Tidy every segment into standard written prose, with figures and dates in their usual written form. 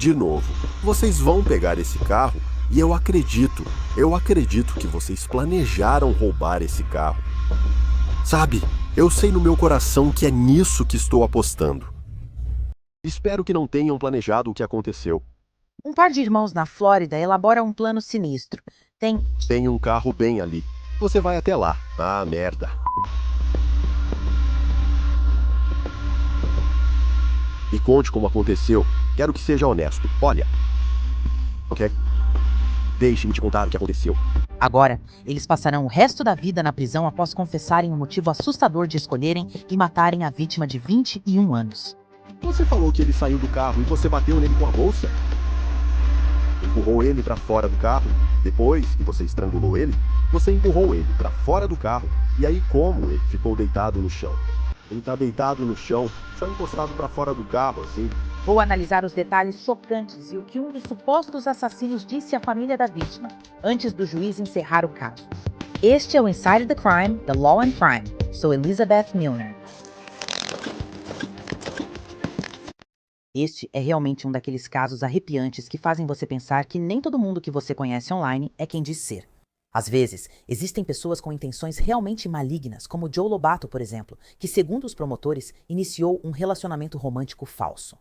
De novo, vocês vão pegar esse carro e eu acredito que vocês planejaram roubar esse carro. Sabe, eu sei no meu coração que é nisso que estou apostando. Espero que não tenham planejado o que aconteceu. Um par de irmãos na Flórida elabora um plano sinistro. Tem um carro bem ali. Você vai até lá. Ah, merda. Me conte como aconteceu. Quero que seja honesto. Olha. Ok? Deixe-me te contar o que aconteceu. Agora, eles passarão o resto da vida na prisão após confessarem o motivo assustador de escolherem e matarem a vítima de 21 anos. Você falou que ele saiu do carro e você bateu nele com a bolsa? Empurrou ele pra fora do carro? Depois que você estrangulou ele, você empurrou ele pra fora do carro. E aí como ele ficou deitado no chão? Ele tá deitado no chão, só encostado pra fora do carro, assim. Vou analisar os detalhes chocantes e o que um dos supostos assassinos disse à família da vítima, antes do juiz encerrar o caso. Este é o Inside the Crime, The Law and Crime. Sou Elizabeth Milner. Este é realmente um daqueles casos arrepiantes que fazem você pensar que nem todo mundo que você conhece online é quem diz ser. Às vezes, existem pessoas com intenções realmente malignas, como Joe Lobato, por exemplo, que, segundo os promotores, iniciou um relacionamento romântico falso.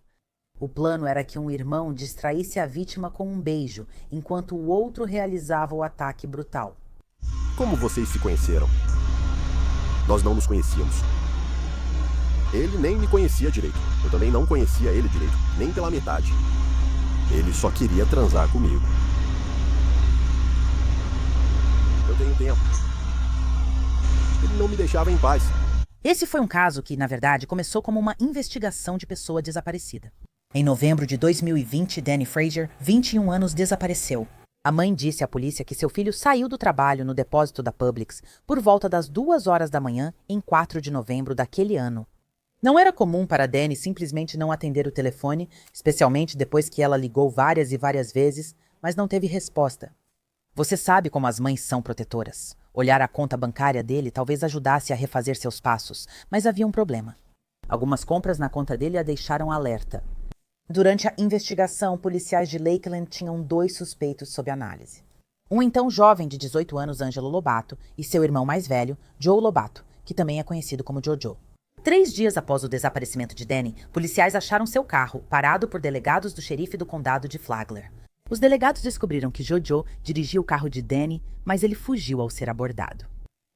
O plano era que um irmão distraísse a vítima com um beijo, enquanto o outro realizava o ataque brutal. Como vocês se conheceram? Nós não nos conhecíamos. Ele nem me conhecia direito. Eu também não conhecia ele direito, nem pela metade. Ele só queria transar comigo. Eu tenho tempo. Ele não me deixava em paz. Esse foi um caso que, na verdade, começou como uma investigação de pessoa desaparecida. Em novembro de 2020, Danny Frazier, 21 anos, desapareceu. A mãe disse à polícia que seu filho saiu do trabalho no depósito da Publix por volta das 2 horas da manhã em 4 de novembro daquele ano. Não era comum para Danny simplesmente não atender o telefone, especialmente depois que ela ligou várias e várias vezes, mas não teve resposta. Você sabe como as mães são protetoras. Olhar a conta bancária dele talvez ajudasse a refazer seus passos, mas havia um problema. Algumas compras na conta dele a deixaram alerta. Durante a investigação, policiais de Lakeland tinham 2 suspeitos sob análise. Um então jovem de 18 anos, Angelo Lobato, e seu irmão mais velho, Joe Lobato, que também é conhecido como Jojo. 3 dias após o desaparecimento de Danny, policiais acharam seu carro, parado por delegados do xerife do condado de Flagler. Os delegados descobriram que Jojo dirigia o carro de Danny, mas ele fugiu ao ser abordado.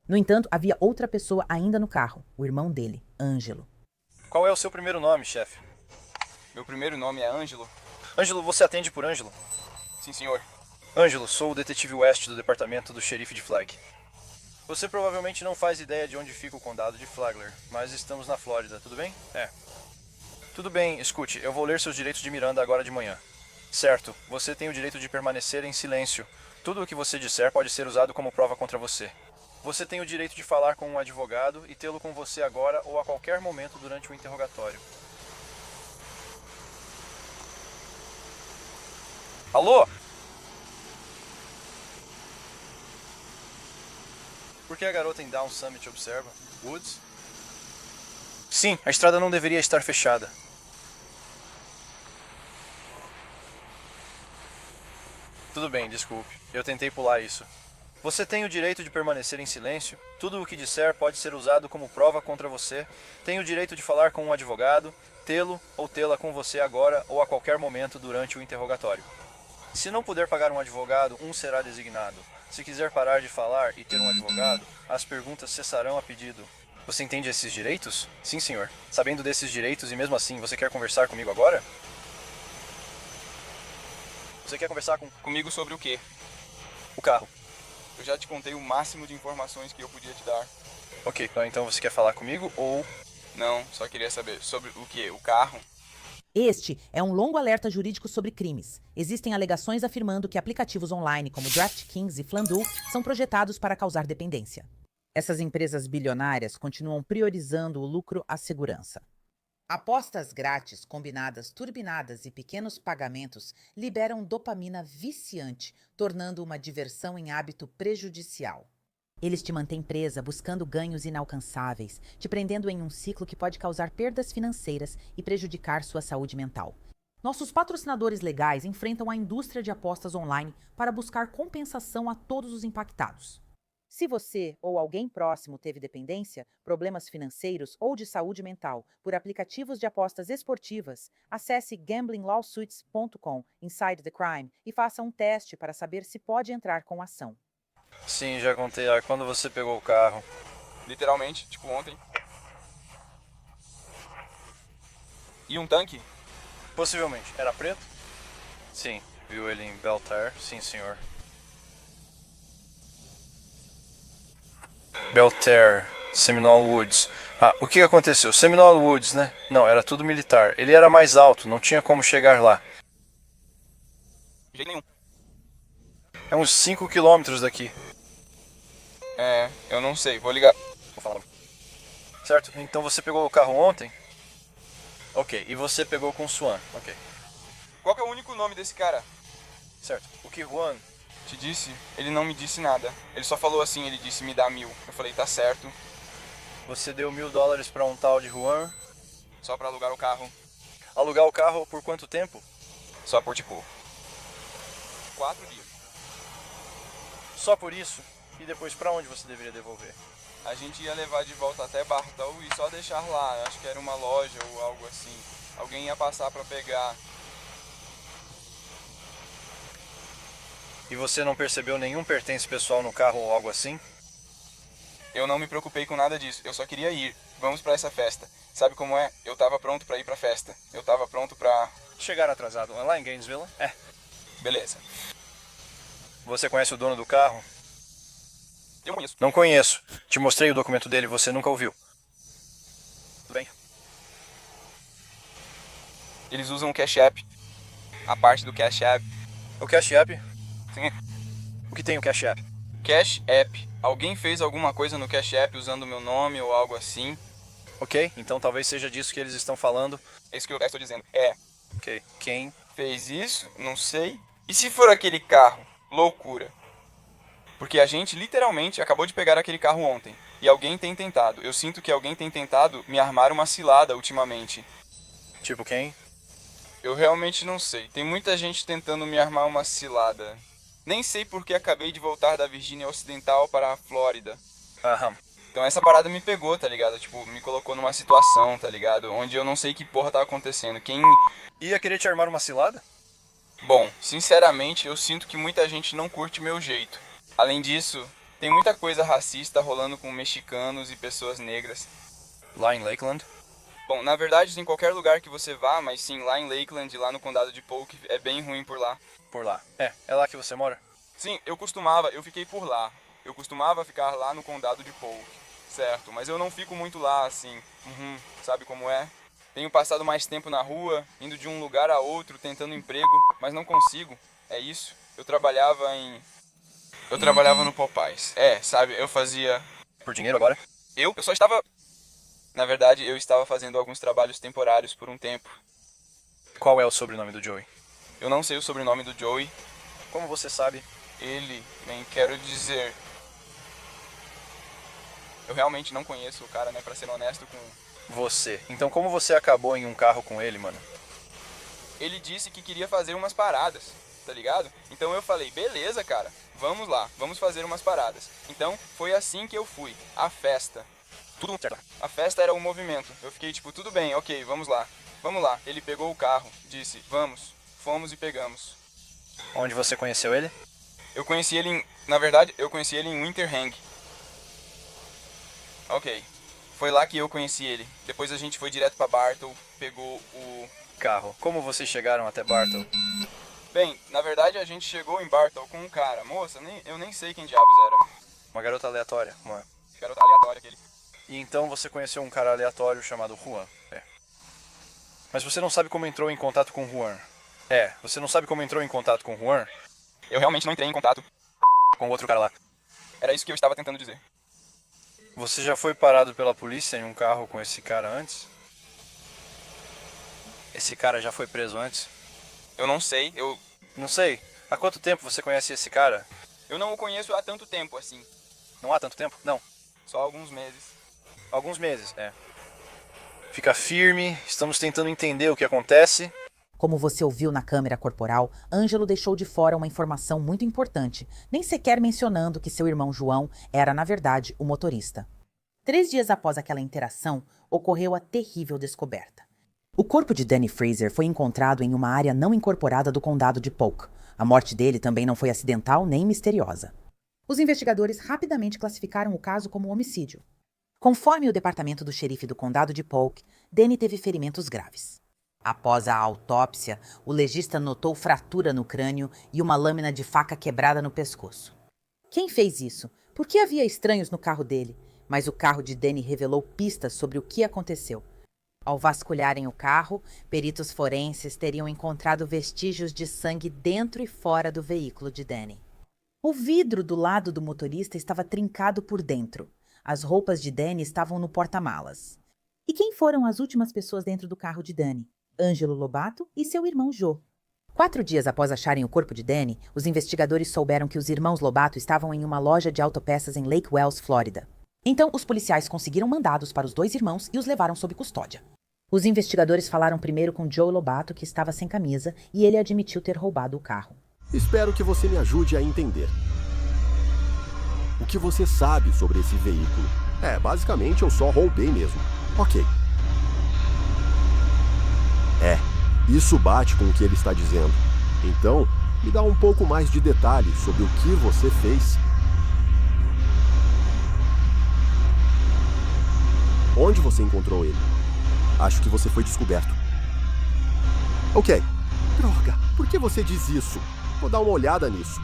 No entanto, havia outra pessoa ainda no carro, o irmão dele, Angelo. Qual é o seu primeiro nome, chefe? Meu primeiro nome é Ângelo. Ângelo, você atende por Ângelo? Sim, senhor. Ângelo, sou o detetive West do departamento do xerife de Flag. Você provavelmente não faz ideia de onde fica o condado de Flagler, mas estamos na Flórida, tudo bem? É. Tudo bem, escute, eu vou ler seus direitos de Miranda agora de manhã. Certo, você tem o direito de permanecer em silêncio. Tudo o que você disser pode ser usado como prova contra você. Você tem o direito de falar com um advogado e tê-lo com você agora ou a qualquer momento durante o interrogatório. Alô? Por que a garota em Down Summit observa? Woods? Sim, a estrada não deveria estar fechada. Tudo bem, desculpe. Eu tentei pular isso. Você tem o direito de permanecer em silêncio. Tudo o que disser pode ser usado como prova contra você. Tem o direito de falar com um advogado, tê-lo ou tê-la com você agora ou a qualquer momento durante o interrogatório. Se não puder pagar um advogado, um será designado. Se quiser parar de falar e ter um advogado, as perguntas cessarão a pedido. Você entende esses direitos? Sim, senhor. Sabendo desses direitos e mesmo assim, você quer conversar comigo agora? Você quer conversar Comigo sobre o quê? o carro? Eu já te contei o máximo de informações que eu podia te dar. Ok, então você quer falar comigo ou... Não, só queria saber sobre o quê? O carro? Este é um longo alerta jurídico sobre crimes. Existem alegações afirmando que aplicativos online como DraftKings e FanDuel são projetados para causar dependência. Essas empresas bilionárias continuam priorizando o lucro à segurança. Apostas grátis, combinadas, turbinadas e pequenos pagamentos liberam dopamina viciante, tornando uma diversão em hábito prejudicial. Eles te mantêm presa buscando ganhos inalcançáveis, te prendendo em um ciclo que pode causar perdas financeiras e prejudicar sua saúde mental. Nossos patrocinadores legais enfrentam a indústria de apostas online para buscar compensação a todos os impactados. Se você ou alguém próximo teve dependência, problemas financeiros ou de saúde mental por aplicativos de apostas esportivas, acesse gamblinglawsuits.com Inside the Crime e faça um teste para saber se pode entrar com ação. Sim, já contei. Quando você pegou o carro? Literalmente, tipo ontem. E um tanque? Possivelmente. Era preto? Sim. Viu ele em Belter? Sim, senhor. Belter, Seminole Woods. O que aconteceu? Seminole Woods, né? Não, era tudo militar. Ele era mais alto, não tinha como chegar lá. De jeito nenhum. É uns 5 quilômetros daqui. Eu não sei, vou ligar. Vou falar. Certo, então você pegou o carro ontem? Ok, e você pegou com o Swan. Ok. Qual que é o único nome desse cara? Certo. O que Juan Te disse? Ele não me disse nada. Ele só falou assim, ele disse me dá 1.000. Eu falei, tá certo. Você deu $1.000 pra um tal de Juan? Só pra alugar o carro. Alugar o carro por quanto tempo? Só por tipo 4 dias. Só por isso? E depois pra onde você deveria devolver? A gente ia levar de volta até Bartow e só deixar lá. Acho que era uma loja ou algo assim. Alguém ia passar pra pegar. E você não percebeu nenhum pertence pessoal no carro ou algo assim? Eu não me preocupei com nada disso. Eu só queria ir. Vamos pra essa festa. Sabe como é? Eu tava pronto pra ir pra festa. Eu tava pronto pra... Chegaram atrasado. É lá em Gainesville? É. Beleza. Você conhece o dono do carro? Eu conheço. Não conheço. Te mostrei o documento dele e você nunca ouviu. Tudo bem? Eles usam o Cash App. A parte do Cash App. O Cash App? Sim. O que tem o Cash App? Cash App. Alguém fez alguma coisa no Cash App usando o meu nome ou algo assim. Ok, então talvez seja disso que eles estão falando. É isso que eu estou dizendo. Ok, quem? Fez isso? Não sei. E se for aquele carro? Loucura. Porque a gente literalmente acabou de pegar aquele carro ontem. E alguém tem tentado. Eu sinto que alguém tem tentado me armar uma cilada ultimamente. Tipo quem? Eu realmente não sei. Tem muita gente tentando me armar uma cilada. Nem sei porque acabei de voltar da Virgínia Ocidental para a Flórida. Aham. Então essa parada me pegou, tá ligado? Tipo, me colocou numa situação, tá ligado? Onde eu não sei que porra tá acontecendo. Quem... Ia querer te armar uma cilada? Bom, sinceramente, eu sinto que muita gente não curte meu jeito. Além disso, tem muita coisa racista rolando com mexicanos e pessoas negras. Lá em Lakeland? Bom, na verdade, em qualquer lugar que você vá, mas sim, lá em Lakeland, lá no condado de Polk, é bem ruim por lá. Por lá. É lá que você mora? Sim, eu fiquei por lá. Eu costumava ficar lá no condado de Polk, certo? Mas eu não fico muito lá, assim, sabe como é? Tenho passado mais tempo na rua, indo de um lugar a outro, tentando emprego, mas não consigo, é isso. Eu trabalhava no Popeyes. Sabe, eu fazia... Por dinheiro agora? Eu só estava... Na verdade, eu estava fazendo alguns trabalhos temporários por um tempo. Qual é o sobrenome do Joey? Eu não sei o sobrenome do Joey. Como você sabe? Ele, bem, quero dizer... Eu realmente não conheço o cara, né, pra ser honesto com... Você. Então como você acabou em um carro com ele, mano? Ele disse que queria fazer umas paradas, tá ligado? Então eu falei, beleza, cara, vamos lá, vamos fazer umas paradas. Então foi assim que eu fui, a festa. Tudo certo. A festa era o movimento. Eu fiquei tipo, tudo bem, ok, vamos lá. Vamos lá. Ele pegou o carro, disse, vamos. Fomos e pegamos. Onde você conheceu ele? Eu conheci ele em... Na verdade, eu conheci ele em Winter Hang. Ok. Foi lá que eu conheci ele. Depois a gente foi direto pra Bartow, pegou o... Carro. Como vocês chegaram até Bartow? Bem, na verdade a gente chegou em Bartow com um cara. Moça, eu nem sei quem diabos era. Uma garota aleatória, mano. Garota aleatória aquele. E então você conheceu um cara aleatório chamado Juan. Mas você não sabe como entrou em contato com Juan. Você não sabe como entrou em contato com Juan? Eu realmente não entrei em contato Com outro cara lá. Era isso que eu estava tentando dizer. Você já foi parado pela polícia em um carro com esse cara antes? Esse cara já foi preso antes? Eu não sei, Não sei. Há quanto tempo você conhece esse cara? eu não o conheço há tanto tempo assim. Não há tanto tempo? Não. Só alguns meses. Alguns meses, Fica firme, estamos tentando entender o que acontece. Como você ouviu na câmera corporal, Ângelo deixou de fora uma informação muito importante, nem sequer mencionando que seu irmão João era, na verdade, o motorista. 3 dias após aquela interação, ocorreu a terrível descoberta. O corpo de Danny Fraser foi encontrado em uma área não incorporada do condado de Polk. A morte dele também não foi acidental nem misteriosa. Os investigadores rapidamente classificaram o caso como homicídio. Conforme o departamento do xerife do condado de Polk, Danny teve ferimentos graves. Após a autópsia, o legista notou fratura no crânio e uma lâmina de faca quebrada no pescoço. Quem fez isso? Por que havia estranhos no carro dele? Mas o carro de Danny revelou pistas sobre o que aconteceu. Ao vasculharem o carro, peritos forenses teriam encontrado vestígios de sangue dentro e fora do veículo de Danny. O vidro do lado do motorista estava trincado por dentro. As roupas de Danny estavam no porta-malas. E quem foram as últimas pessoas dentro do carro de Danny? Ângelo Lobato e seu irmão Joe. 4 dias após acharem o corpo de Danny, os investigadores souberam que os irmãos Lobato estavam em uma loja de autopeças em Lake Wells, Flórida. Então, os policiais conseguiram mandados para os 2 irmãos e os levaram sob custódia. Os investigadores falaram primeiro com Joe Lobato, que estava sem camisa, e ele admitiu ter roubado o carro. Espero que você me ajude a entender. O que você sabe sobre esse veículo? Basicamente eu só roubei mesmo. Ok. Isso bate com o que ele está dizendo. Então, me dá um pouco mais de detalhes sobre o que você fez. Onde você encontrou ele? Acho que você foi descoberto. Ok. Droga, por que você diz isso? Vou dar uma olhada nisso.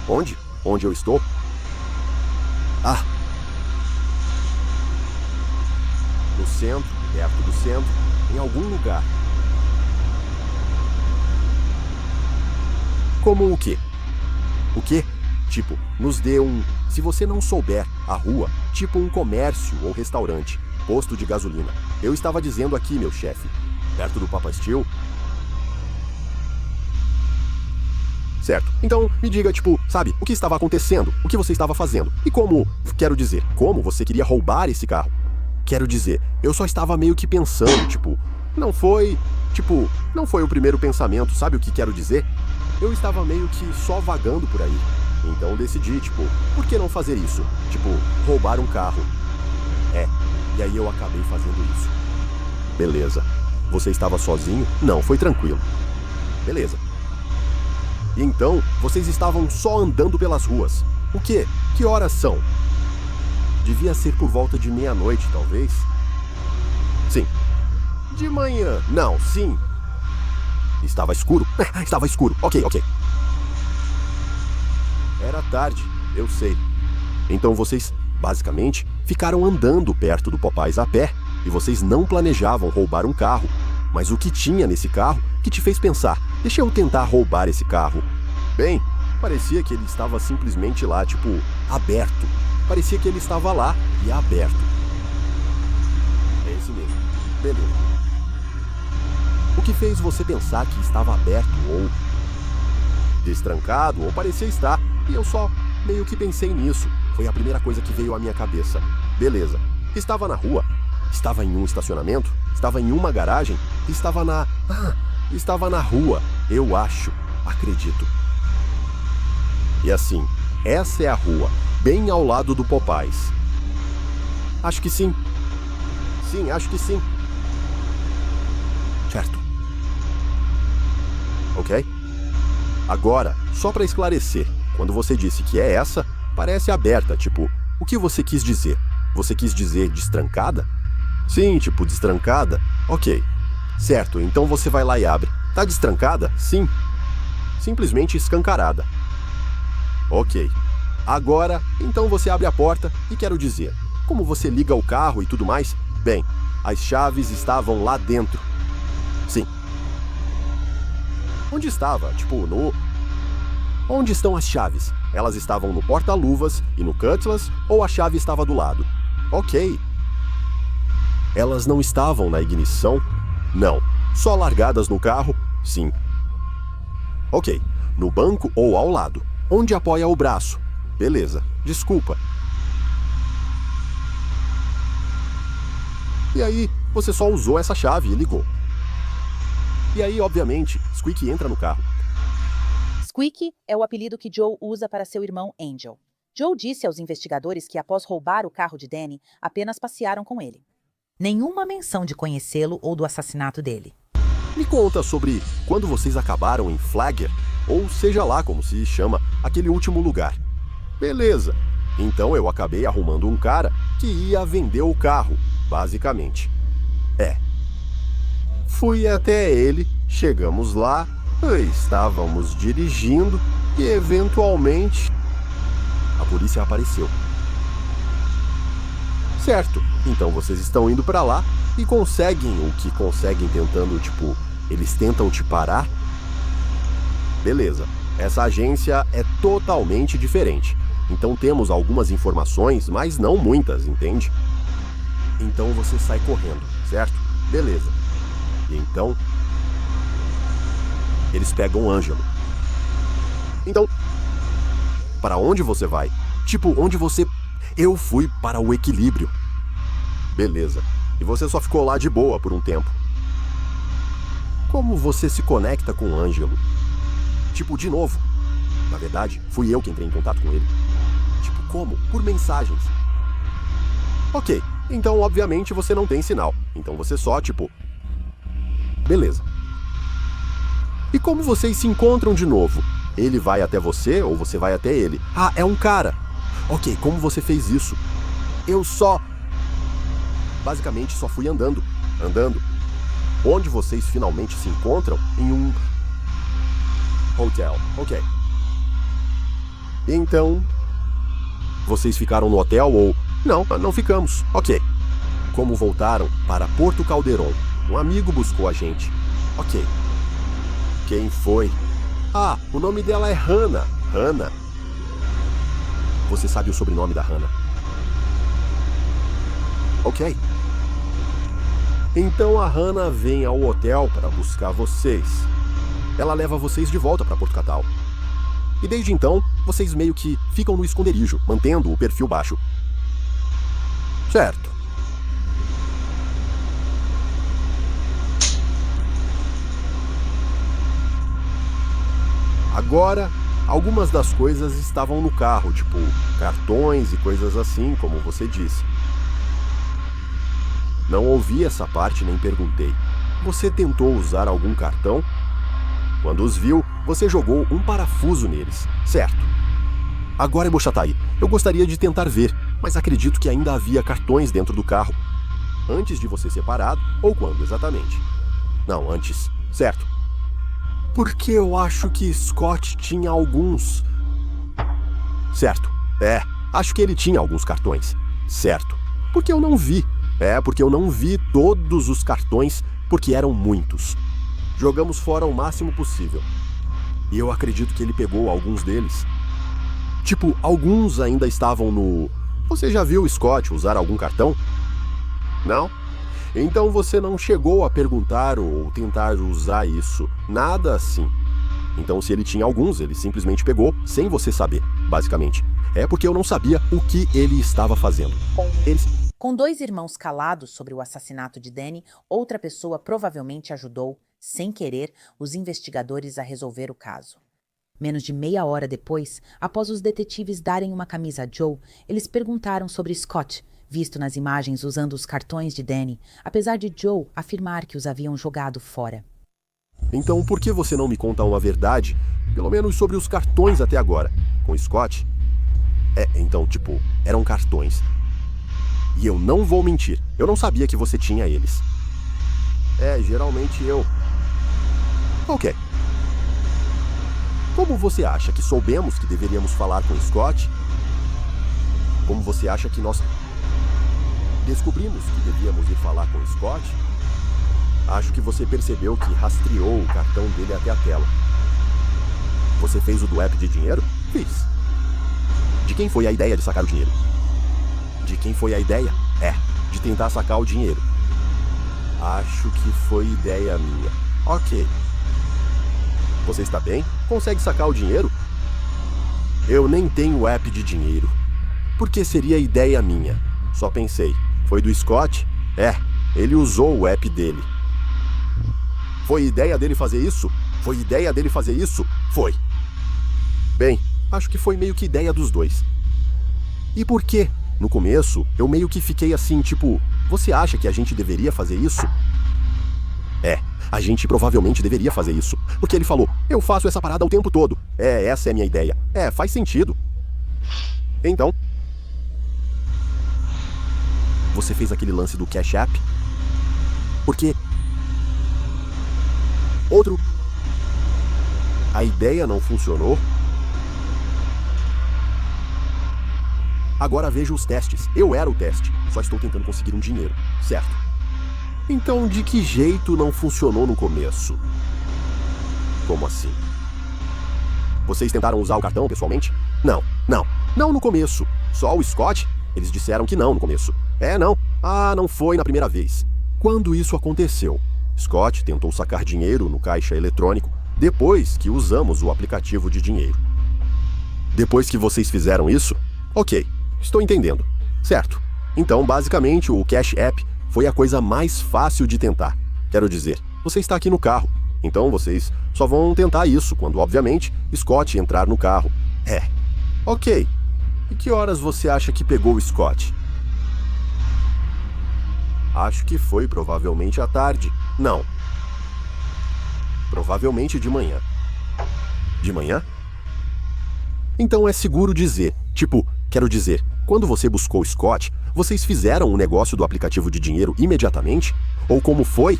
Onde? Onde eu estou? No centro, perto do centro, em algum lugar. Como o quê? O quê? Tipo, nos dê um... Se você não souber, a rua, tipo um comércio ou restaurante, posto de gasolina. Eu estava dizendo aqui, meu chefe, perto do Papa Steel. Certo. Então, me diga, tipo, sabe, o que estava acontecendo? O que você estava fazendo? E como, quero dizer, como você queria roubar esse carro? Quero dizer, eu só estava meio que pensando, tipo, não foi o primeiro pensamento, sabe o que quero dizer? Eu estava meio que só vagando por aí. Então decidi, tipo, por que não fazer isso? Tipo, roubar um carro. E aí eu acabei fazendo isso. Beleza. Você estava sozinho? Não, foi tranquilo. Beleza. E então, vocês estavam só andando pelas ruas. O quê? Que horas são? Devia ser por volta de meia-noite, talvez. Sim. De manhã. Não, sim. Estava escuro? Estava escuro. Ok. Era tarde, eu sei. Então vocês, basicamente, ficaram andando perto do Popeyes a pé e vocês não planejavam roubar um carro. Mas o que tinha nesse carro que te fez pensar, deixa eu tentar roubar esse carro? Bem, parecia que ele estava simplesmente lá, tipo, aberto. Parecia que ele estava lá e aberto. É esse mesmo. Beleza. O que fez você pensar que estava aberto ou destrancado ou parecia estar? E eu só meio que pensei nisso. Foi a primeira coisa que veio à minha cabeça. Beleza. Estava na rua? Estava em um estacionamento? Estava em uma garagem? Estava na rua. Eu acho. Acredito. E assim, essa é a rua, bem ao lado do Popeyes. Acho que sim. Sim, acho que sim. Certo. Ok? Agora, só para esclarecer, quando você disse que é essa, parece aberta, tipo, o que você quis dizer? Você quis dizer destrancada? Sim, tipo, destrancada? Ok. Certo, então você vai lá e abre. Tá destrancada? Sim. Simplesmente escancarada. Ok. Agora, então você abre a porta e quero dizer, como você liga o carro e tudo mais? Bem, as chaves estavam lá dentro. Sim. Onde estava? Tipo, no... Onde estão as chaves? Elas estavam no porta-luvas e no cutlass ou a chave estava do lado? Ok. Elas não estavam na ignição? Não. Só largadas no carro? Sim. Ok. No banco ou ao lado? Onde apoia o braço? Beleza. Desculpa. E aí, você só usou essa chave e ligou. E aí, obviamente, Squeak entra no carro. Squeak é o apelido que Joe usa para seu irmão Angel. Joe disse aos investigadores que após roubar o carro de Danny, apenas passearam com ele. Nenhuma menção de conhecê-lo ou do assassinato dele. Me conta sobre quando vocês acabaram em Flagger, ou seja lá como se chama, aquele último lugar. Beleza. Então eu acabei arrumando um cara que ia vender o carro, basicamente. Fui até ele, chegamos lá, estávamos dirigindo e eventualmente a polícia apareceu. Certo, então vocês estão indo pra lá e conseguem o que conseguem tentando, eles tentam te parar? Beleza, essa agência é totalmente diferente. Então temos algumas informações, mas não muitas, entende? Então você sai correndo, certo? Beleza. E então, eles pegam o Ângelo. Então, para onde você vai? Onde você... Eu fui para o equilíbrio. Beleza. E você só ficou lá de boa por um tempo. Como você se conecta com o Ângelo? De novo. Na verdade, fui eu que entrei em contato com ele. Como? Por mensagens. Ok, então obviamente você não tem sinal. Então você só, Beleza. E como vocês se encontram de novo? Ele vai até você ou você vai até ele? Ah, é um cara. Ok, como você fez isso? Eu basicamente só fui andando. Onde vocês finalmente se encontram? Em um... hotel. Ok. Então... Vocês ficaram no hotel ou... Não ficamos. Ok. Como voltaram para Porto Calderon? Um amigo buscou a gente. Ok. Quem foi? Ah, o nome dela é Hannah. Hannah. Você sabe o sobrenome da Hannah? Ok. Então a Hannah vem ao hotel para buscar vocês. Ela leva vocês de volta para Porto Catal. E desde então, vocês meio que ficam no esconderijo, mantendo o perfil baixo. Certo. Agora, algumas das coisas estavam no carro, cartões e coisas assim, como você disse. Não ouvi essa parte nem perguntei. Você tentou usar algum cartão? Quando os viu, você jogou um parafuso neles, certo? Agora, Bochataí, eu gostaria de tentar ver, mas acredito que ainda havia cartões dentro do carro. Antes de você ser parado, ou quando exatamente? Não, antes, certo? Porque eu acho que Scott tinha alguns. Certo, acho que ele tinha alguns cartões. Certo, porque eu não vi. Porque eu não vi todos os cartões, porque eram muitos. Jogamos fora o máximo possível. E eu acredito que ele pegou alguns deles. Alguns ainda estavam no... Você já viu o Scott usar algum cartão? Não? Então você não chegou a perguntar ou tentar usar isso. Nada assim. Então se ele tinha alguns, ele simplesmente pegou, sem você saber, basicamente. É porque eu não sabia o que ele estava fazendo. Com 2 irmãos calados sobre o assassinato de Danny, outra pessoa provavelmente ajudou, sem querer, os investigadores a resolver o caso. Menos de meia hora depois, após os detetives darem uma camisa a Joe, eles perguntaram sobre Scott, visto nas imagens usando os cartões de Danny, apesar de Joe afirmar que os haviam jogado fora. Então por que você não me conta uma verdade, pelo menos sobre os cartões até agora, com Scott? Então, eram cartões. E eu não vou mentir, eu não sabia que você tinha eles. Geralmente eu... Ok. Como você acha que soubemos que deveríamos falar com Scott? Como você acha que nós descobrimos que devíamos ir falar com Scott? Acho que você percebeu que rastreou o cartão dele até a tela. Você fez o do app de dinheiro? Fiz. De quem foi a ideia de sacar o dinheiro? De quem foi a ideia? De tentar sacar o dinheiro. Acho que foi ideia minha. Ok. Você está bem? Consegue sacar o dinheiro? Eu nem tenho app de dinheiro. Por que seria ideia minha? Só pensei. Foi do Scott? Ele usou o app dele. Foi ideia dele fazer isso? Foi ideia dele fazer isso? Foi. Bem, acho que foi meio que ideia dos dois. E por quê? No começo, eu meio que fiquei assim, tipo, você acha que a gente deveria fazer isso? A gente provavelmente deveria fazer isso. Porque ele falou, eu faço essa parada o tempo todo. Essa é a minha ideia. Faz sentido. Então, você fez aquele lance do Cash App? Porque... Outro... A ideia não funcionou? Agora vejo os testes. Eu era o teste. Só estou tentando conseguir um dinheiro. Certo. Então, de que jeito não funcionou no começo? Como assim? Vocês tentaram usar o cartão pessoalmente? Não no começo. Só o Scott? Eles disseram que não no começo. Não. Não foi na primeira vez. Quando isso aconteceu? Scott tentou sacar dinheiro no caixa eletrônico depois que usamos o aplicativo de dinheiro. Depois que vocês fizeram isso? Ok, estou entendendo. Certo. Então, basicamente, o Cash App foi a coisa mais fácil de tentar. Quero dizer, você está aqui no carro. Então vocês só vão tentar isso quando, obviamente, Scott entrar no carro. Ok. E que horas você acha que pegou o Scott? Acho que foi provavelmente à tarde. Não. Provavelmente de manhã. De manhã? Então é seguro dizer. Quero dizer, quando você buscou Scott, vocês fizeram o negócio do aplicativo de dinheiro imediatamente? Ou como foi?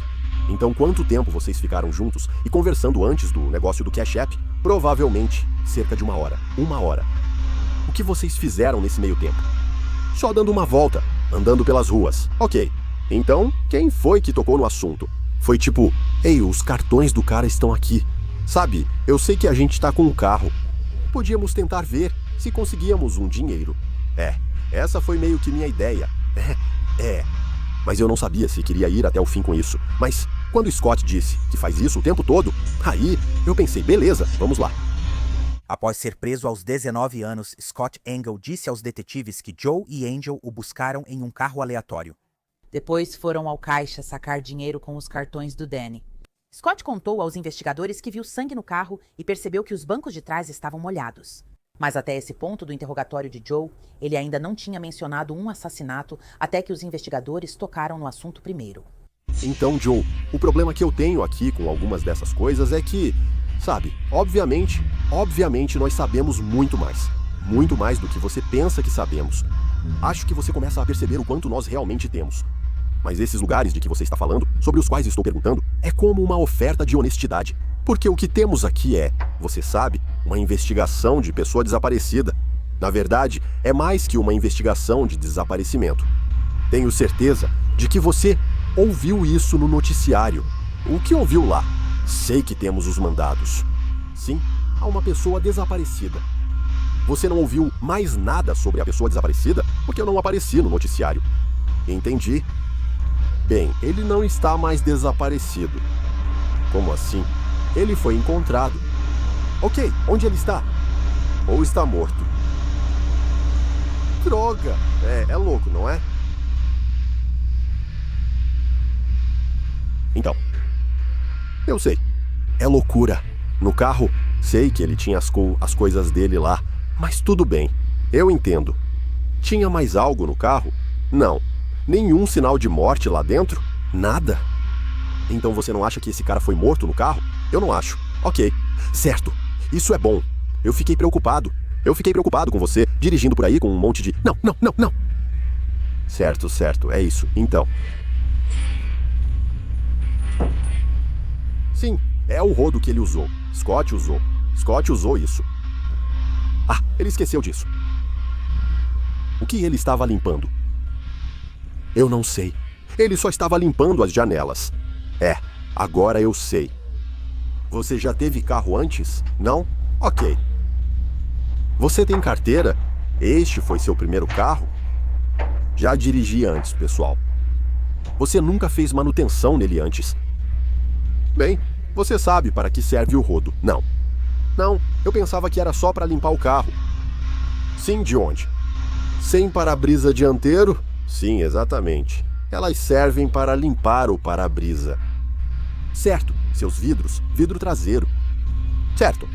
Então quanto tempo vocês ficaram juntos e conversando antes do negócio do Cash App? Provavelmente cerca de 1 hora. 1 hora. O que vocês fizeram nesse meio tempo? Só dando uma volta, andando pelas ruas. Ok. Então, quem foi que tocou no assunto? Foi tipo, ei, os cartões do cara estão aqui. Sabe, eu sei que a gente tá com um carro. Podíamos tentar ver se conseguíamos um dinheiro. Essa foi meio que minha ideia. Mas eu não sabia se queria ir até o fim com isso. Mas quando o Scott disse que faz isso o tempo todo, aí eu pensei, beleza, vamos lá. Após ser preso aos 19 anos, Scott Engel disse aos detetives que Joe e Angel o buscaram em um carro aleatório. Depois foram ao caixa sacar dinheiro com os cartões do Danny. Scott contou aos investigadores que viu sangue no carro e percebeu que os bancos de trás estavam molhados. Mas até esse ponto do interrogatório de Joe, ele ainda não tinha mencionado um assassinato até que os investigadores tocaram no assunto primeiro. Então, Joe, o problema que eu tenho aqui com algumas dessas coisas é que, sabe, obviamente nós sabemos muito mais. Muito mais do que você pensa que sabemos. Acho que você começa a perceber o quanto nós realmente temos. Mas esses lugares de que você está falando, sobre os quais estou perguntando, é como uma oferta de honestidade. Porque o que temos aqui é, você sabe, uma investigação de pessoa desaparecida. Na verdade, é mais que uma investigação de desaparecimento. Tenho certeza de que você ouviu isso no noticiário. O que ouviu lá? Sei que temos os mandados. Sim, há uma pessoa desaparecida. Você não ouviu mais nada sobre a pessoa desaparecida porque eu não apareci no noticiário. Entendi. Bem, ele não está mais desaparecido. Como assim? Ele foi encontrado. Ok, onde ele está? Ou está morto? Droga! É louco, não é? Então, eu sei. É loucura. No carro, sei que ele tinha as coisas dele lá, mas tudo bem. Eu entendo. Tinha mais algo no carro? Não. Nenhum sinal de morte lá dentro? Nada. Então você não acha que esse cara foi morto no carro? Eu não acho. Ok. Certo. Isso é bom. Eu fiquei preocupado. Eu fiquei preocupado com você, dirigindo por aí com um monte de... Não. Certo. É isso. Então. Sim, é o rodo que ele usou. Scott usou isso. Ah, ele esqueceu disso. O que ele estava limpando? Eu não sei. Ele só estava limpando as janelas. Agora eu sei. Você já teve carro antes? Não? Ok. Você tem carteira? Este foi seu primeiro carro? Já dirigi antes, pessoal. Você nunca fez manutenção nele antes? Bem, você sabe para que serve o rodo. Não, eu pensava que era só para limpar o carro. Sim, de onde? Sem para-brisa dianteiro? Sim, exatamente. Elas servem para limpar o para-brisa. Certo, seus vidros, vidro traseiro. Certo.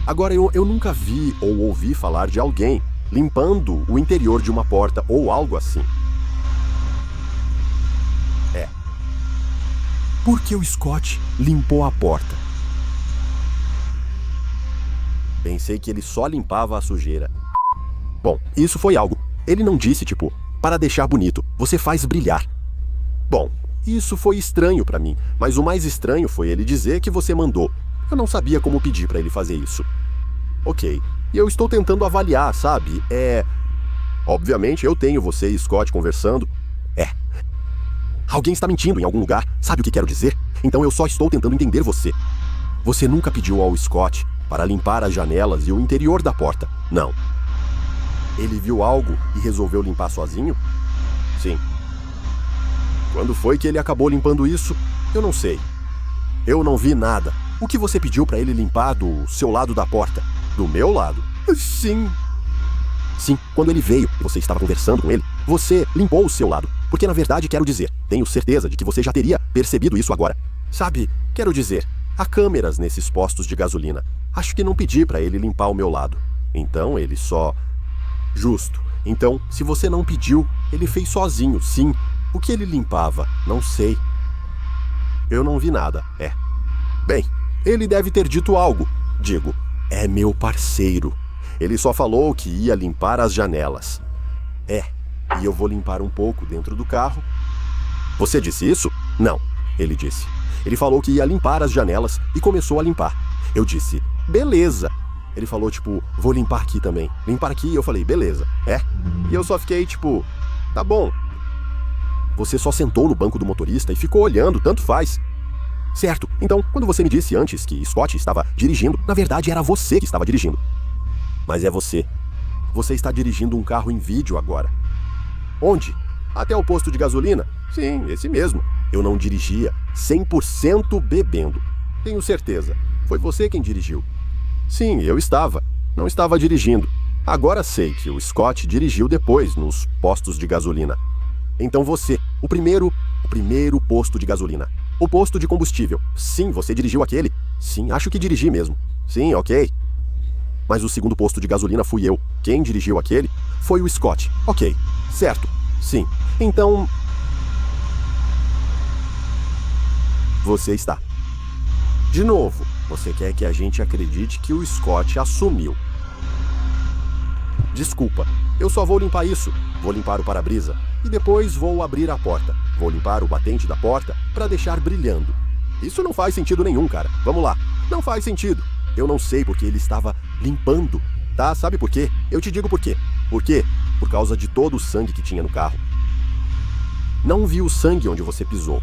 Agora eu nunca vi ou ouvi falar de alguém limpando o interior de uma porta ou algo assim. Por que o Scott limpou a porta? Pensei que ele só limpava a sujeira. Bom, isso foi algo. Ele não disse, tipo, para deixar bonito, você faz brilhar. Bom, isso foi estranho pra mim, mas o mais estranho foi ele dizer que você mandou. Eu não sabia como pedir pra ele fazer isso. Ok, e eu estou tentando avaliar, sabe? Obviamente eu tenho você e Scott conversando. Alguém está mentindo em algum lugar, sabe o que quero dizer? Então eu só estou tentando entender você. Você nunca pediu ao Scott para limpar as janelas e o interior da porta, não. Ele viu algo e resolveu limpar sozinho? Sim. Quando foi que ele acabou limpando isso? Eu não sei. Eu não vi nada. O que você pediu para ele limpar do seu lado da porta? Do meu lado? Sim. Sim, quando ele veio e você estava conversando com ele, você limpou o seu lado. Porque na verdade quero dizer, tenho certeza de que você já teria percebido isso agora. Sabe, quero dizer, há câmeras nesses postos de gasolina. Acho que não pedi para ele limpar o meu lado. Então ele só... Justo. Então, se você não pediu, ele fez sozinho, sim. O que ele limpava? Não sei. Eu não vi nada, Bem, ele deve ter dito algo. Digo, é meu parceiro. Ele só falou que ia limpar as janelas. E eu vou limpar um pouco dentro do carro. Você disse isso? Não, ele disse. Ele falou que ia limpar as janelas e começou a limpar. Eu disse, beleza. Ele falou, tipo, vou limpar aqui também. Limpar aqui, eu falei, beleza. E eu só fiquei, tipo, tá bom. Você só sentou no banco do motorista e ficou olhando, tanto faz. Certo, então, quando você me disse antes que Scott estava dirigindo, na verdade era você que estava dirigindo. Mas é você. Você está dirigindo um carro em vídeo agora. Onde? Até o posto de gasolina? Sim, esse mesmo. Eu não dirigia, 100% bebendo. Tenho certeza. Foi você quem dirigiu. Sim, eu estava. Não estava dirigindo. Agora sei que o Scott dirigiu depois, nos postos de gasolina. Então você, o primeiro posto de gasolina. O posto de combustível. Sim, você dirigiu aquele? Sim, acho que dirigi mesmo. Sim, ok. Mas o segundo posto de gasolina fui eu. Quem dirigiu aquele foi o Scott. Ok, certo. Sim. Então... Você está. De novo, você quer que a gente acredite que o Scott assumiu. Desculpa, eu só vou limpar isso. Vou limpar o para-brisa. E depois vou abrir a porta. Vou limpar o batente da porta para deixar brilhando. Isso não faz sentido nenhum, cara. Vamos lá. Não faz sentido. Eu não sei porque ele estava limpando, tá? Sabe por quê? Eu te digo por quê. Por quê? Por causa de todo o sangue que tinha no carro. Não vi o sangue onde você pisou.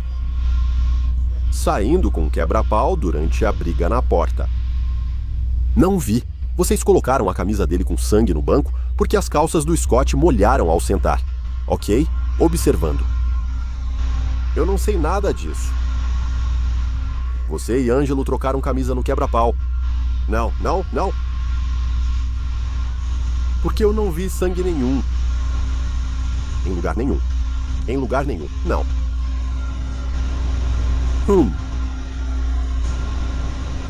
Saindo com um quebra-pau durante a briga na porta. Não vi. Vocês colocaram a camisa dele com sangue no banco porque as calças do Scott molharam ao sentar. Ok? Observando. Eu não sei nada disso. Você e Ângelo trocaram camisa no quebra-pau. Não. Porque eu não vi sangue nenhum. Em lugar nenhum. Não.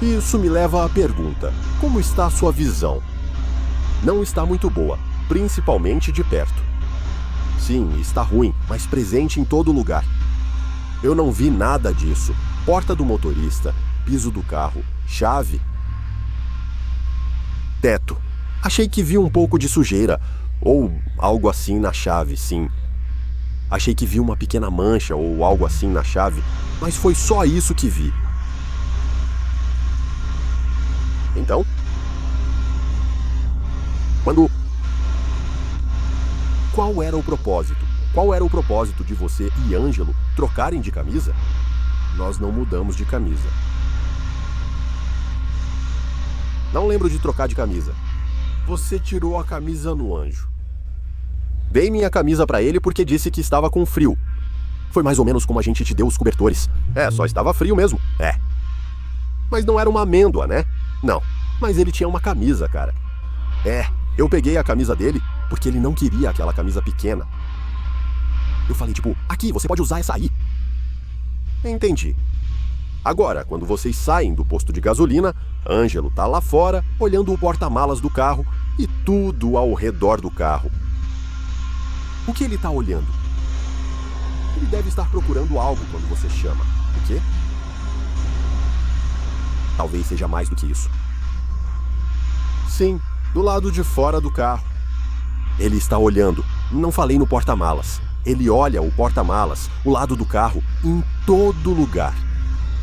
Isso me leva à pergunta. Como está a sua visão? Não está muito boa, principalmente de perto. Sim, está ruim, mas presente em todo lugar. Eu não vi nada disso. Porta do motorista, piso do carro, chave... Teto. Achei que vi um pouco de sujeira, ou algo assim na chave, sim. Achei que vi uma pequena mancha ou algo assim na chave, mas foi só isso que vi. Então? Qual era o propósito? Qual era o propósito de você e Ângelo trocarem de camisa? Nós não mudamos de camisa. Não lembro de trocar de camisa. Você tirou a camisa no anjo. Dei minha camisa pra ele porque disse que estava com frio. Foi mais ou menos como a gente te deu os cobertores. Só estava frio mesmo. Mas não era uma amêndoa, né? Não. Mas ele tinha uma camisa, cara. Eu peguei a camisa dele porque ele não queria aquela camisa pequena. Eu falei tipo, aqui, você pode usar essa aí. Entendi. Agora, quando vocês saem do posto de gasolina, Ângelo tá lá fora, olhando o porta-malas do carro e tudo ao redor do carro. O que ele tá olhando? Ele deve estar procurando algo quando você chama. O quê? Talvez seja mais do que isso. Sim, do lado de fora do carro. Ele está olhando. Não falei no porta-malas. Ele olha o porta-malas, o lado do carro, em todo lugar.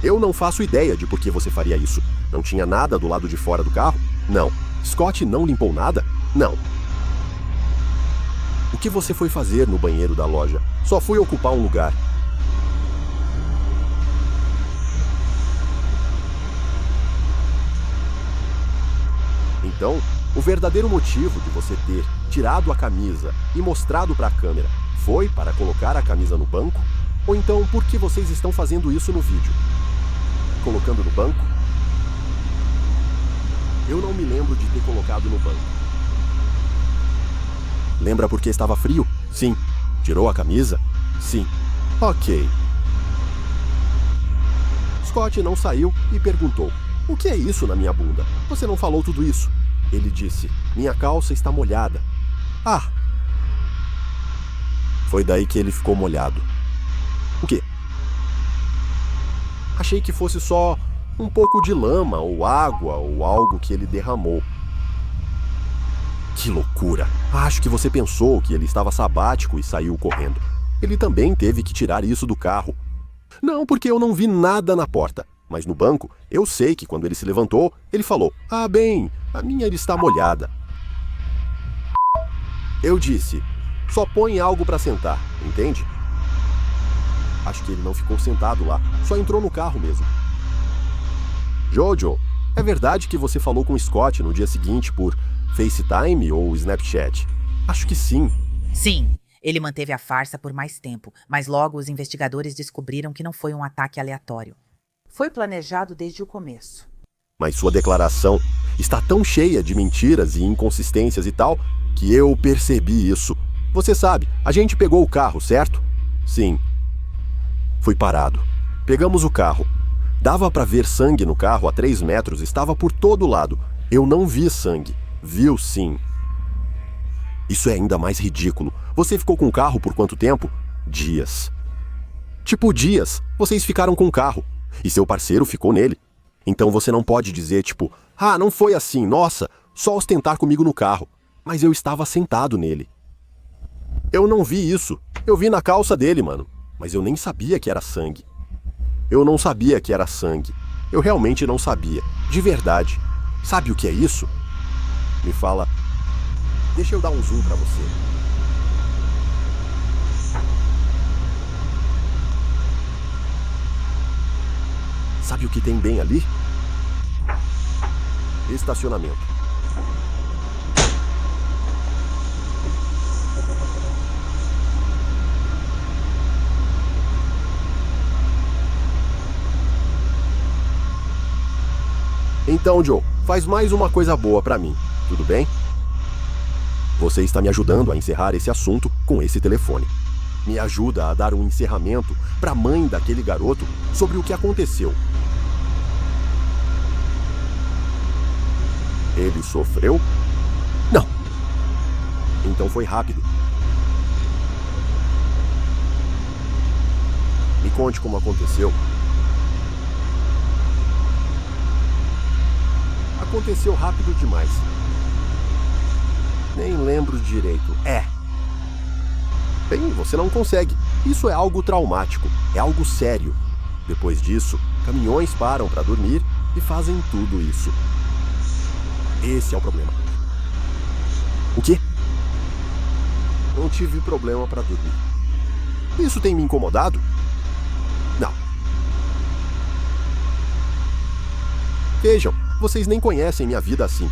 Eu não faço ideia de por que você faria isso. Não tinha nada do lado de fora do carro? Não. Scott não limpou nada? Não. O que você foi fazer no banheiro da loja? Só fui ocupar um lugar. Então, o verdadeiro motivo de você ter tirado a camisa e mostrado para a câmera foi para colocar a camisa no banco? Ou então, por que vocês estão fazendo isso no vídeo? Colocando no banco? Eu não me lembro de ter colocado no banco. Lembra porque estava frio? Sim. Tirou a camisa? Sim. Ok. Scott não saiu e perguntou: o que é isso na minha bunda? Você não falou tudo isso? Ele disse: minha calça está molhada. Ah! Foi daí que ele ficou molhado. O quê? Achei que fosse só um pouco de lama ou água ou algo que ele derramou. Que loucura! Acho que você pensou que ele estava sabático e saiu correndo. Ele também teve que tirar isso do carro. Não, porque eu não vi nada na porta. Mas no banco, eu sei que quando ele se levantou, ele falou: ah, bem, a minha está molhada. Eu disse: só põe algo para sentar, entende? Acho que ele não ficou sentado lá, só entrou no carro mesmo. Jojo, é verdade que você falou com Scott no dia seguinte por FaceTime ou Snapchat? Acho que sim. Sim, ele manteve a farsa por mais tempo, mas logo os investigadores descobriram que não foi um ataque aleatório. Foi planejado desde o começo. Mas sua declaração está tão cheia de mentiras e inconsistências e tal, que eu percebi isso. Você sabe, a gente pegou o carro, certo? Sim. Fui parado. Pegamos o carro. Dava para ver sangue no carro a 3 metros, estava por todo lado. Eu não vi sangue. Viu sim. Isso é ainda mais ridículo. Você ficou com o carro por quanto tempo? Dias. Tipo dias, vocês ficaram com o carro. E seu parceiro ficou nele. Então você não pode dizer tipo, ah, não foi assim, nossa, só ostentar comigo no carro. Mas eu estava sentado nele. Eu não vi isso. Eu vi na calça dele, mano. Mas eu nem sabia que era sangue. Eu não sabia que era sangue. Eu realmente não sabia. De verdade. Sabe o que é isso? Me fala. Deixa eu dar um zoom pra você. Sabe o que tem bem ali? Estacionamento. Então, Joe, faz mais uma coisa boa pra mim, tudo bem? Você está me ajudando a encerrar esse assunto com esse telefone. Me ajuda a dar um encerramento pra mãe daquele garoto sobre o que aconteceu. Ele sofreu? Não. Então foi rápido. Me conte como aconteceu. Aconteceu rápido demais. Nem lembro direito. Bem, você não consegue. Isso é algo traumático. É algo sério. Depois disso, caminhões param para dormir e fazem tudo isso. Esse é o problema. O quê? Não tive problema para dormir. Isso tem me incomodado? Não. Vejam, vocês nem conhecem minha vida assim.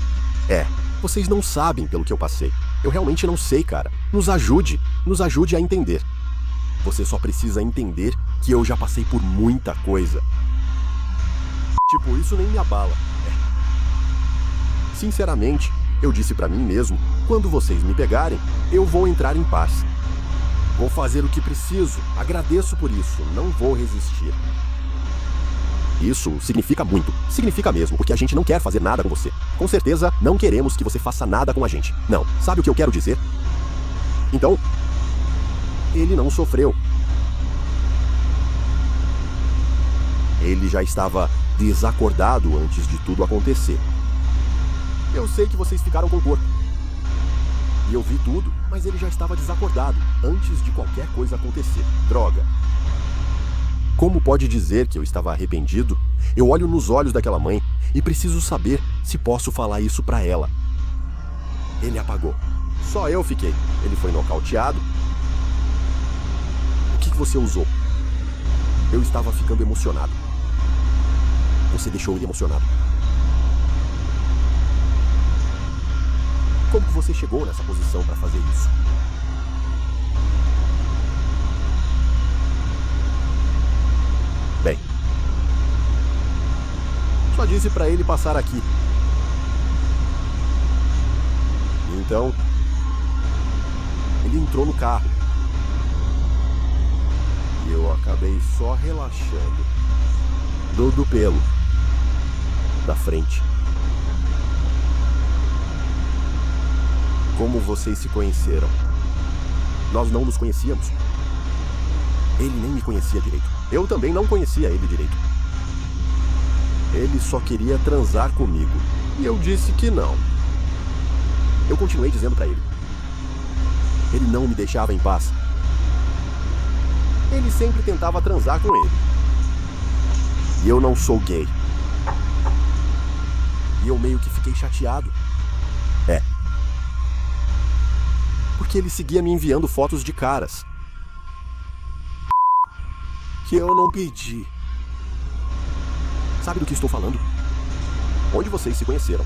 Vocês não sabem pelo que eu passei. Eu realmente não sei, cara. Nos ajude a entender. Você só precisa entender que eu já passei por muita coisa. Tipo, isso nem me abala. Sinceramente, eu disse pra mim mesmo, quando vocês me pegarem, eu vou entrar em paz. Vou fazer o que preciso. Agradeço por isso. Não vou resistir. Isso significa muito. Significa mesmo, porque a gente não quer fazer nada com você. Com certeza, não queremos que você faça nada com a gente. Não. Sabe o que eu quero dizer? Então, ele não sofreu. Ele já estava desacordado antes de tudo acontecer. Eu sei que vocês ficaram com o corpo. E eu vi tudo, mas ele já estava desacordado antes de qualquer coisa acontecer. Droga. Como pode dizer que eu estava arrependido? Eu olho nos olhos daquela mãe e preciso saber se posso falar isso pra ela. Ele apagou. Só eu fiquei. Ele foi nocauteado. O que você usou? Eu estava ficando emocionado. Você deixou ele emocionado. Como que você chegou nessa posição para fazer isso? Bem, só disse para ele passar aqui. Então, ele entrou no carro. E eu acabei só relaxando. Do pelo da frente. Como vocês se conheceram? Nós não nos conhecíamos. Ele nem me conhecia direito. Eu também não conhecia ele direito. Ele só queria transar comigo. E eu disse que não. Eu continuei dizendo pra ele. Ele não me deixava em paz. Ele sempre tentava transar com ele. E eu não sou gay. E eu meio que fiquei chateado. Porque ele seguia me enviando fotos de caras que eu não pedi. Sabe do que estou falando? Onde vocês se conheceram?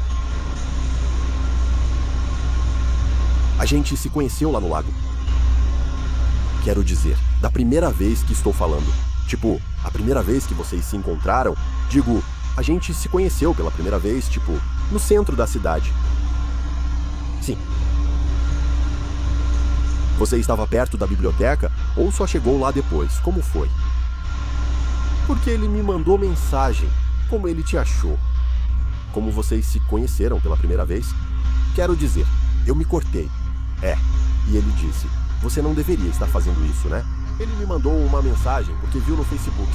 A gente se conheceu lá no lago. Quero dizer, da primeira vez que estou falando. Tipo, a primeira vez que vocês se encontraram. Digo, a gente se conheceu pela primeira vez, tipo, no centro da cidade. Sim. Você estava perto da biblioteca ou só chegou lá depois? Como foi? Porque ele me mandou mensagem. Como ele te achou? Como vocês se conheceram pela primeira vez? Quero dizer, eu me cortei. E ele disse, você não deveria estar fazendo isso, né? Ele me mandou uma mensagem porque viu no Facebook.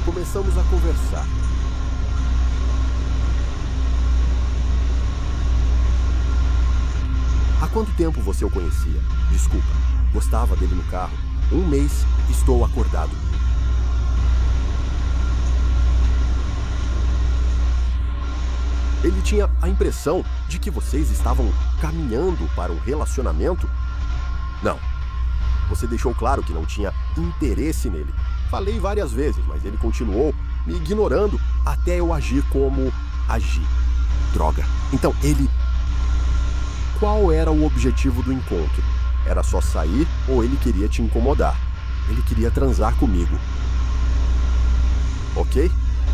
Começamos a conversar. Há quanto tempo você o conhecia? Desculpa, gostava dele no carro. 1 mês, estou acordado. Ele tinha a impressão de que vocês estavam caminhando para um relacionamento? Não. Você deixou claro que não tinha interesse nele. Falei várias vezes, mas ele continuou me ignorando até eu agir como agi. Droga. Então ele... Qual era o objetivo do encontro? Era só sair ou ele queria te incomodar? Ele queria transar comigo. Ok?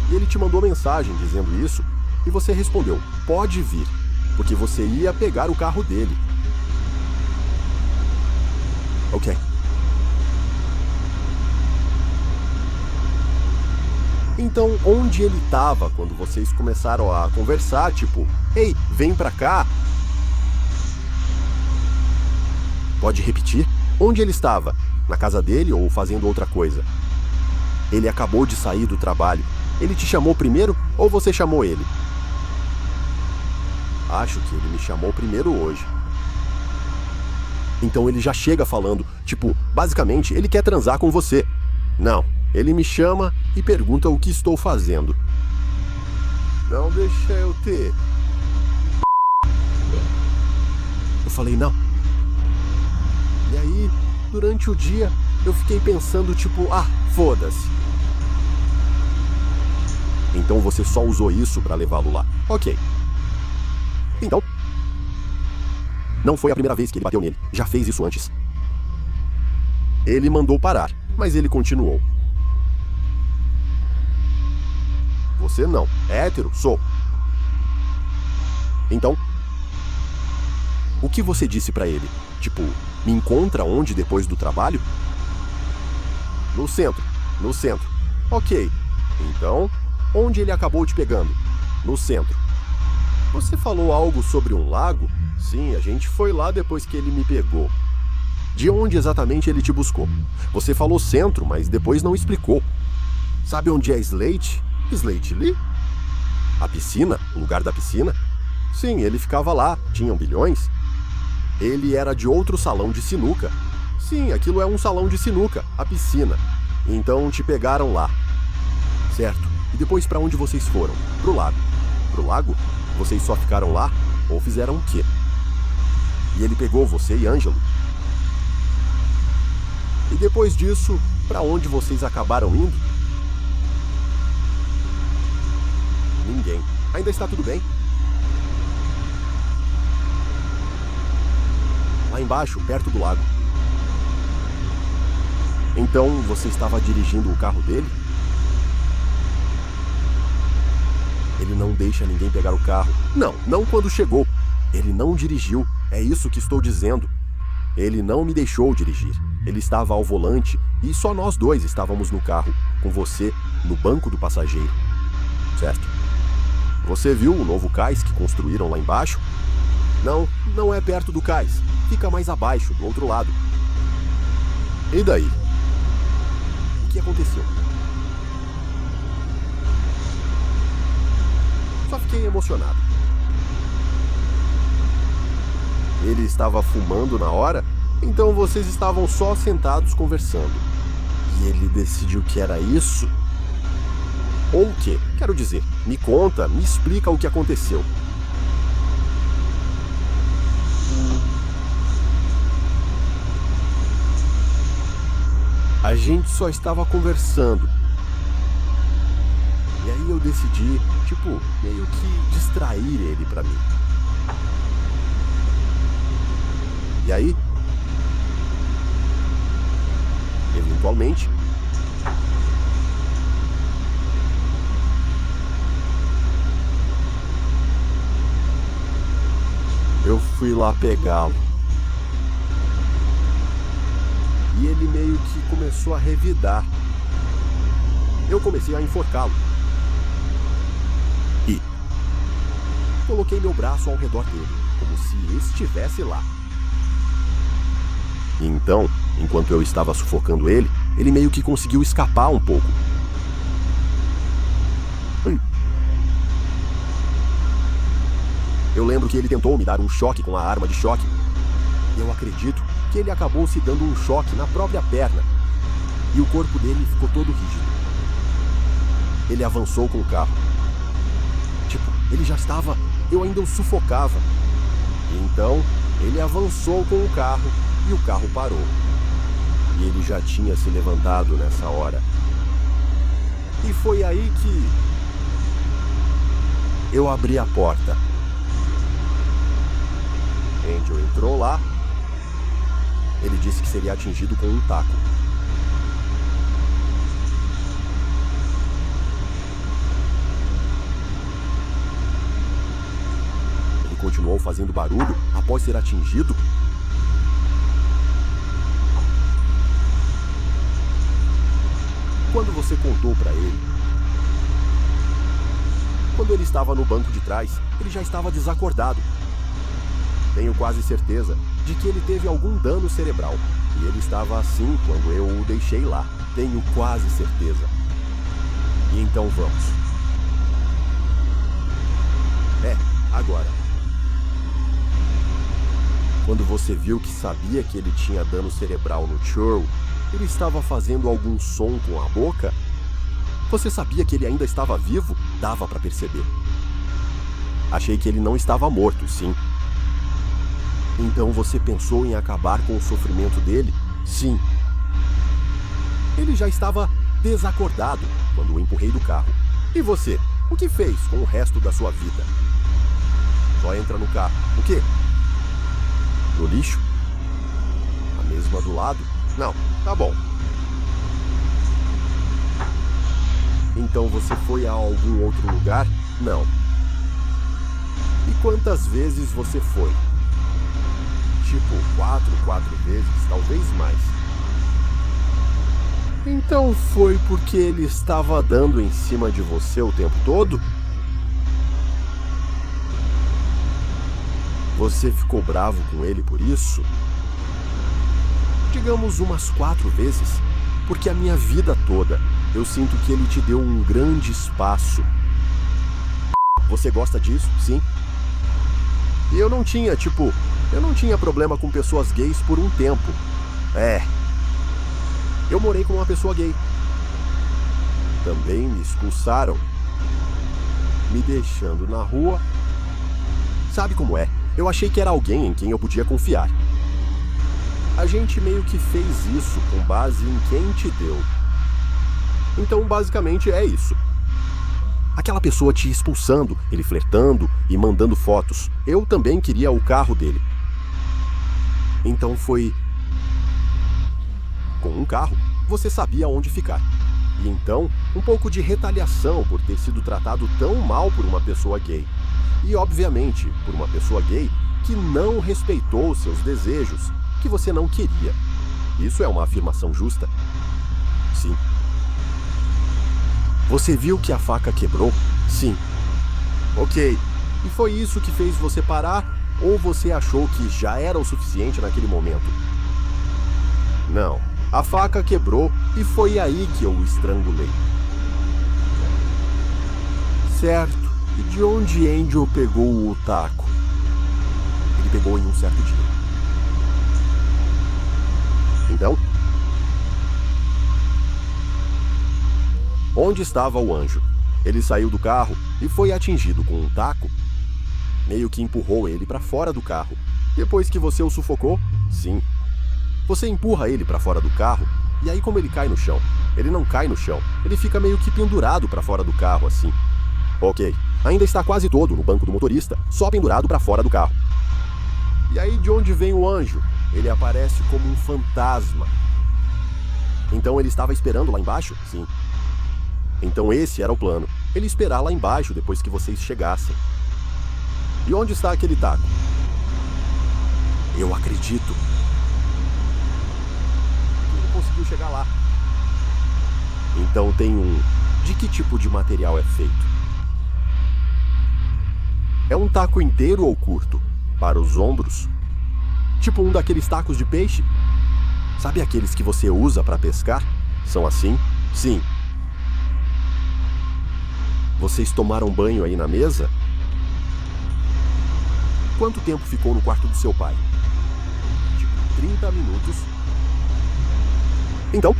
E ele te mandou mensagem dizendo isso e você respondeu, pode vir, porque você ia pegar o carro dele. Ok. Então, onde ele estava quando vocês começaram a conversar, tipo, ei, vem pra cá? Pode repetir? Onde ele estava? Na casa dele ou fazendo outra coisa? Ele acabou de sair do trabalho. Ele te chamou primeiro ou você chamou ele? Acho que ele me chamou primeiro hoje. Então ele já chega falando, tipo, basicamente ele quer transar com você. Não, ele me chama e pergunta o que estou fazendo. Não deixa eu ter. Eu falei, não. E aí, durante o dia, eu fiquei pensando, tipo, foda-se. Então você só usou isso pra levá-lo lá. Ok. Então, não foi a primeira vez que ele bateu nele. Já fez isso antes. Ele mandou parar, mas ele continuou. Você não. É hétero? Sou. Então, o que você disse pra ele? Tipo, Me encontra onde depois do trabalho? No centro. No centro. Ok. Então, onde ele acabou te pegando? No centro. Você falou algo sobre um lago? Sim, a gente foi lá depois que ele me pegou. De onde exatamente ele te buscou? Você falou centro, mas depois não explicou. Sabe onde é Slate? Slate Lee? A piscina? O lugar da piscina? Sim, ele ficava lá. Tinham bilhões? Ele era de outro salão de sinuca. Sim, aquilo é um salão de sinuca, a piscina. Então te pegaram lá. Certo. E depois para onde vocês foram? Pro lago. Pro lago? Vocês só ficaram lá? Ou fizeram o quê? E ele pegou você e Ângelo? E depois disso, para onde vocês acabaram indo? Ninguém. Ainda está tudo bem? Lá embaixo, perto do lago. Então, você estava dirigindo o carro dele? Ele não deixa ninguém pegar o carro. Não quando chegou. Ele não dirigiu. É isso que estou dizendo. Ele não me deixou dirigir. Ele estava ao volante e só nós dois estávamos no carro, com você no banco do passageiro. Certo? Você viu o novo cais que construíram lá embaixo? Não é perto do cais. Fica mais abaixo, do outro lado. E daí? O que aconteceu? Só fiquei emocionado. Ele estava fumando na hora, então vocês estavam só sentados conversando. E ele decidiu que era isso? Ou o quê? Quero dizer, me conta, me explica o que aconteceu. A gente só estava conversando. E aí eu decidi, meio que distrair ele pra mim. E aí, eventualmente, eu fui lá pegá-lo. E ele meio que começou a revidar. Eu comecei a enforcá-lo. E coloquei meu braço ao redor dele, como se estivesse lá. Então, enquanto eu estava sufocando ele, ele meio que conseguiu escapar um pouco. Eu lembro que ele tentou me dar um choque com a arma de choque. E eu acredito que ele acabou se dando um choque na própria perna. E o corpo dele ficou todo rígido. Ele avançou com o carro. Ele já estava... Eu ainda o sufocava. Então, ele avançou com o carro e o carro parou. E ele já tinha se levantado nessa hora. E foi aí que... eu abri a porta. Angel entrou lá. Ele disse que seria atingido com um taco. Ele continuou fazendo barulho após ser atingido. Quando você contou pra ele? Quando ele estava no banco de trás, ele já estava desacordado. Tenho quase certeza de que ele teve algum dano cerebral. E ele estava assim quando eu o deixei lá. Tenho quase certeza. E então vamos. Agora. Quando você viu que sabia que ele tinha dano cerebral no Churl, ele estava fazendo algum som com a boca? Você sabia que ele ainda estava vivo? Dava para perceber. Achei que ele não estava morto, sim. Então você pensou em acabar com o sofrimento dele? Sim. Ele já estava desacordado quando o empurrei do carro. E você? O que fez com o resto da sua vida? Só entra no carro. O quê? No lixo? A mesma do lado? Não, tá bom. Então você foi a algum outro lugar? Não. E quantas vezes você foi? tipo 4 vezes, talvez mais. Então foi porque ele estava dando em cima de você o tempo todo? Você ficou bravo com ele por isso? Digamos umas 4 vezes, porque a minha vida toda eu sinto que ele te deu um grande espaço. Você gosta disso? Sim? E eu não tinha problema com pessoas gays por um tempo. Eu morei com uma pessoa gay. Também me expulsaram, me deixando na rua. Sabe como é? Eu achei que era alguém em quem eu podia confiar. A gente meio que fez isso com base em quem te deu. Então, basicamente, é isso. Aquela pessoa te expulsando, ele flertando e mandando fotos. Eu também queria o carro dele. Então foi... Com um carro, você sabia onde ficar. E então, um pouco de retaliação por ter sido tratado tão mal por uma pessoa gay. E, obviamente, por uma pessoa gay que não respeitou seus desejos, que você não queria. Isso é uma afirmação justa? Sim. Você viu que a faca quebrou? Sim. Ok. E foi isso que fez você parar? Ou você achou que já era o suficiente naquele momento? Não. A faca quebrou e foi aí que eu o estrangulei. Certo. E de onde Angel pegou o taco? Ele pegou em um certo dia. Então? Onde estava o anjo? Ele saiu do carro e foi atingido com um taco. Meio que empurrou ele para fora do carro. Depois que você o sufocou? Sim. Você empurra ele para fora do carro, e aí como ele cai no chão? Ele não cai no chão, ele fica meio que pendurado para fora do carro assim. Ok, ainda está quase todo no banco do motorista, só pendurado para fora do carro. E aí de onde vem o anjo? Ele aparece como um fantasma. Então ele estava esperando lá embaixo? Sim. Então esse era o plano, ele esperar lá embaixo depois que vocês chegassem. E onde está aquele taco? Eu acredito. Conseguiu chegar lá. Então tem um... De que tipo de material é feito? É um taco inteiro ou curto? Para os ombros? Tipo um daqueles tacos de peixe? Sabe aqueles que você usa para pescar? São assim? Sim. Vocês tomaram banho aí na mesa? Quanto tempo ficou no quarto do seu pai? Tipo 30 minutos. Então,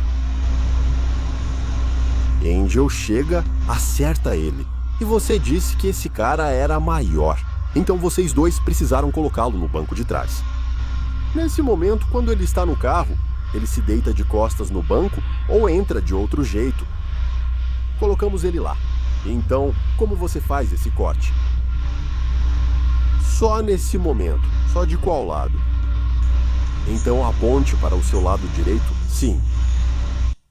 Angel chega, acerta ele. E você disse que esse cara era maior. Então vocês dois precisaram colocá-lo no banco de trás. Nesse momento, quando ele está no carro, ele se deita de costas no banco ou entra de outro jeito. Colocamos ele lá. Então, como você faz esse corte? Só nesse momento. Só de qual lado? Então aponte para o seu lado direito? Sim.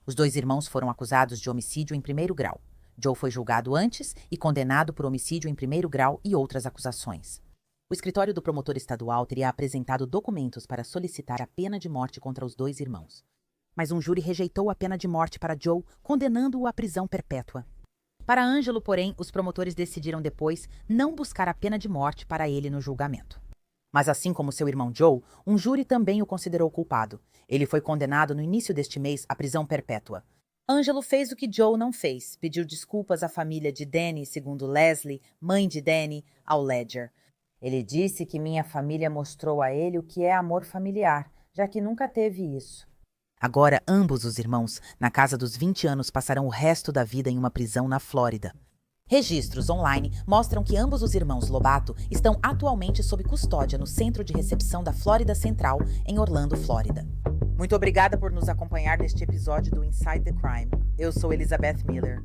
Os 2 irmãos foram acusados de homicídio em 1º grau. Joe foi julgado antes e condenado por homicídio em 1º grau e outras acusações. O escritório do promotor estadual teria apresentado documentos para solicitar a pena de morte contra os 2 irmãos. Mas um júri rejeitou a pena de morte para Joe, condenando-o à prisão perpétua. Para Ângelo, porém, os promotores decidiram depois não buscar a pena de morte para ele no julgamento. Mas assim como seu irmão Joe, um júri também o considerou culpado. Ele foi condenado no início deste mês à prisão perpétua. Ângelo fez o que Joe não fez, pediu desculpas à família de Danny, segundo Leslie, mãe de Danny, ao Ledger. Ele disse que minha família mostrou a ele o que é amor familiar, já que nunca teve isso. Agora, ambos os irmãos, na casa dos 20 anos, passarão o resto da vida em uma prisão na Flórida. Registros online mostram que ambos os irmãos Lobato estão atualmente sob custódia no Centro de Recepção da Flórida Central, em Orlando, Flórida. Muito obrigada por nos acompanhar neste episódio do Inside the Crime. Eu sou Elizabeth Miller.